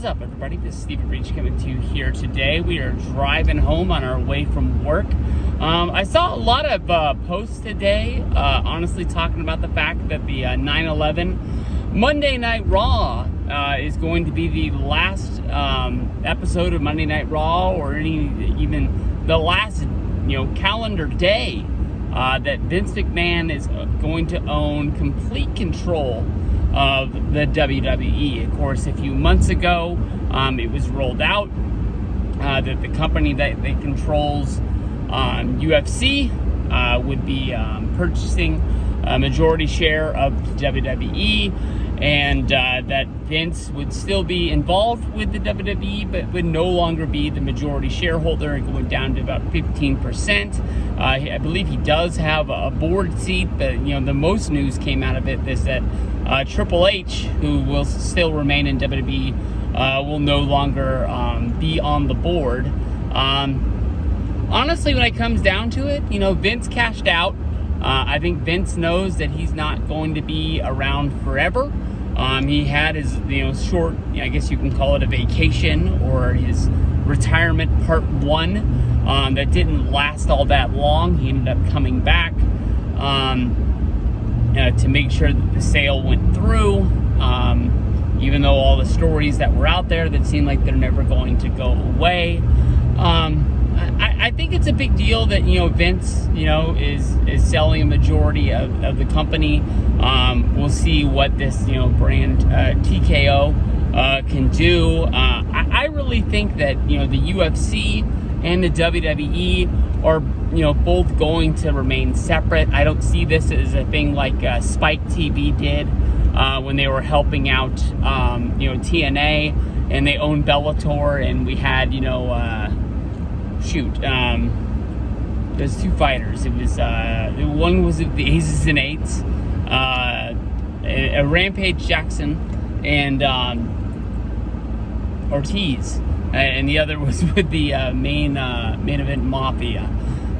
is up, everybody? This is Stevie Breach coming to you here today. We are driving home on our way from work. I saw a lot of posts today, honestly, talking about the fact that the 9/11 Monday Night Raw is going to be the last episode of Monday Night Raw, or even the last, calendar day that Vince McMahon is going to own complete control of the WWE. Of course, a few months ago, it was rolled out that the company that controls UFC would be purchasing a majority share of the WWE, and that Vince would still be involved with the WWE, but would no longer be the majority shareholder, and going down to about 15%. I believe he does have a board seat, but the most news came out of it is that Triple H, who will still remain in WWE, will no longer be on the board. Honestly, when it comes down to it, Vince cashed out. I think Vince knows that he's not going to be around forever. He had his, short, I guess you can call it a vacation, or his retirement part one, that didn't last all that long. He ended up coming back to make sure that the sale went through, even though all the stories that were out there that seemed like they're never going to go away. I think it's a big deal that Vince is selling a majority of the company. We'll see what this brand TKO can do. I really think that the UFC and the WWE are both going to remain separate. I don't see this as a thing like Spike TV did when they were helping out TNA, and they owned Bellator, and we had there's two fighters. It was one was the Aces and Eights, a Rampage Jackson and Ortiz, and the other was with the main event Mafia.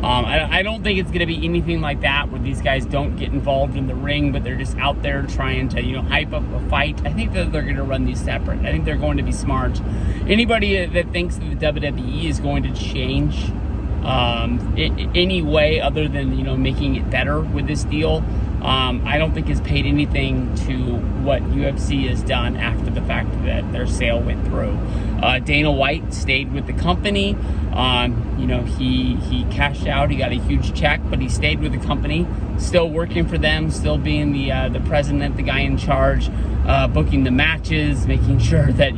I don't think it's going to be anything like that, where these guys don't get involved in the ring, but they're just out there trying to hype up a fight. I think that they're going to run these separate. I think they're going to be smart. Anybody that thinks that the WWE is going to change any way other than making it better with this deal, I don't think has paid anything to what UFC has done after the fact that their sale went through. Dana White stayed with the company. He cashed out. He got a huge check, but he stayed with the company, still working for them, still being the president, the guy in charge, booking the matches, making sure that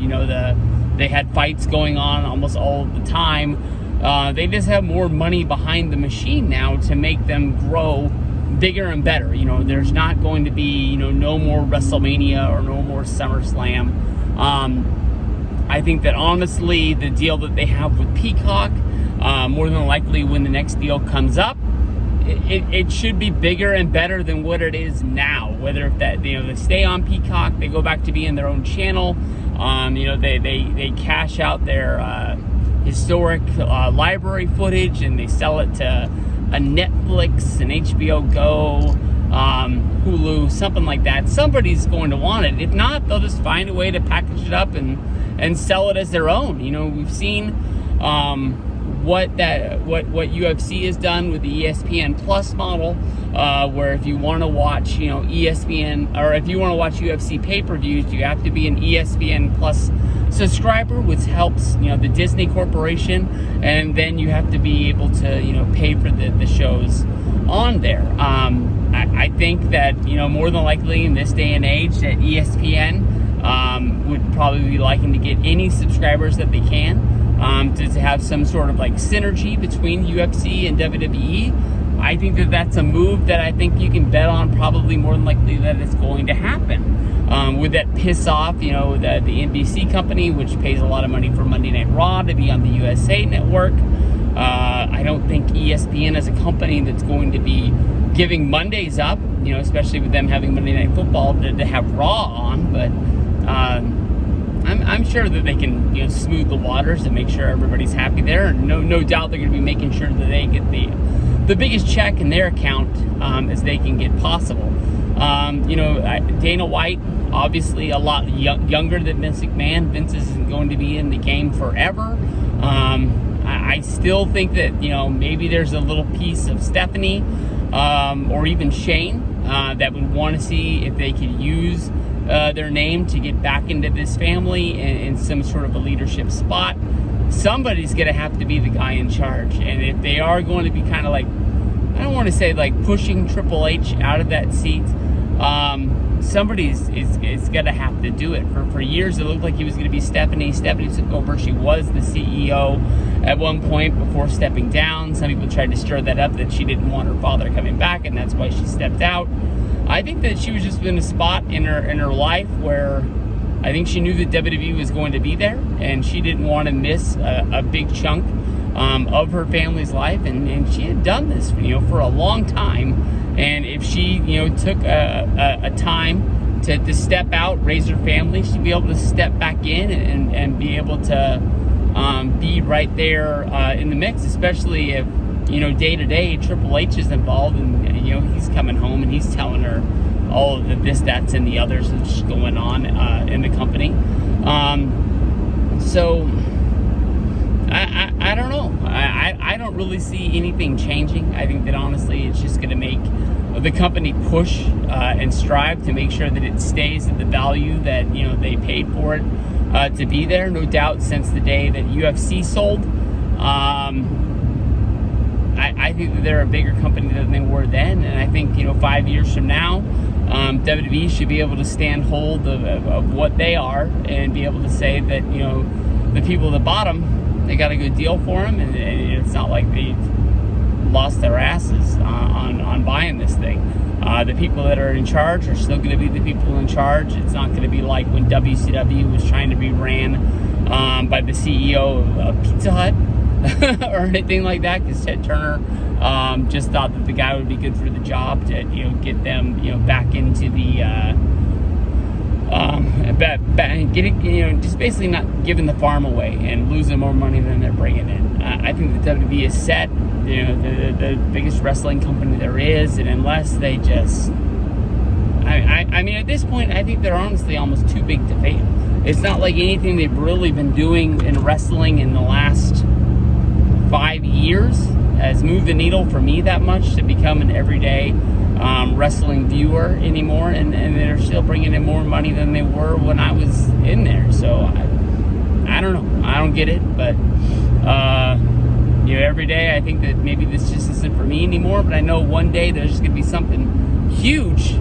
they had fights going on almost all of the time. They just have more money behind the machine now to make them grow bigger and better. There's not going to be no more WrestleMania or no more SummerSlam. I think that honestly, the deal that they have with Peacock, more than likely when the next deal comes up, it should be bigger and better than what it is now. Whether if that they stay on Peacock, they go back to being their own channel. They cash out their historic library footage and they sell it to a Netflix, an HBO Go, Hulu, something like that. Somebody's going to want it. If not, they'll just find a way to package it up and sell it as their own. We've seen what UFC has done with the ESPN Plus model, where if you want to watch ESPN, or if you want to watch UFC pay-per-views, you have to be an ESPN Plus subscriber, which helps the Disney Corporation, and then you have to be able to pay for the shows on there. I think that more than likely in this day and age that ESPN would probably be liking to get any subscribers that they can, to have some sort of synergy between UFC and WWE. I think that that's a move that I think you can bet on, probably more than likely that it's going to happen. Would that piss off, the NBC company, which pays a lot of money for Monday Night Raw to be on the USA Network? I don't think ESPN as a company that's going to be giving Mondays up, especially with them having Monday Night Football to have Raw on, but I'm sure that they can smooth the waters and make sure everybody's happy there. No doubt they're going to be making sure that they get the biggest check in their account as they can get possible. Dana White, obviously a lot younger than Vince McMahon. Vince isn't going to be in the game forever. I still think that, maybe there's a little piece of Stephanie or even Shane that would want to see if they could use their name to get back into this family in some sort of a leadership spot. Somebody's going to have to be the guy in charge. And if they are going to be kind of like, I don't want to say like pushing Triple H out of that seat, somebody's going to have to do it. For years, it looked like he was going to be Stephanie. Stephanie took over. She was the CEO at one point before stepping down. Some people tried to stir that up, that she didn't want her father coming back, and that's why she stepped out. I think that she was just in a spot in her life where I think she knew that WWE was going to be there, and she didn't want to miss a big chunk of her family's life, and she had done this, for a long time. And if she, took a time to step out, raise her family, she'd be able to step back in and be able to be right there in the mix, especially if, day to day Triple H is involved, and he's coming home and he's telling her all of the this, that's, and the others that's going on in the company. So I don't know. I don't really see anything changing. I think that honestly it's just going to make the company push and strive to make sure that it stays at the value that they paid for it to be there. No doubt, since the day that UFC sold, I think that they're a bigger company than they were then, and I think 5 years from now, WWE should be able to stand hold of what they are and be able to say that the people at the bottom, they got a good deal for them, and it's not like they've lost their asses on buying this thing. The people that are in charge are still going to be the people in charge. It's not going to be like when WCW was trying to be ran by the CEO of Pizza Hut or anything like that, because Ted Turner just thought that the guy would be good for the job to get them back into the getting just basically not giving the farm away and losing more money than they're bringing in. I think the WWE is set, the biggest wrestling company there is, and unless they just, I mean, at this point, I think they're honestly almost too big to fail. It's not like anything they've really been doing in wrestling in the last 5 years has moved the needle for me that much to become an everyday wrestling viewer anymore, and they're still bringing in more money than they were when I was in there. So I don't know. I don't get it, but every day I think that maybe this just isn't for me anymore. But I know one day there's just gonna be something huge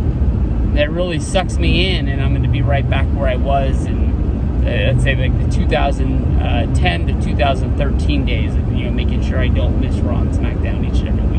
that really sucks me in, and I'm gonna be right back where I was in, let's say, like the 2010 to 2013 days of making sure I don't miss Raw and SmackDown each and every week.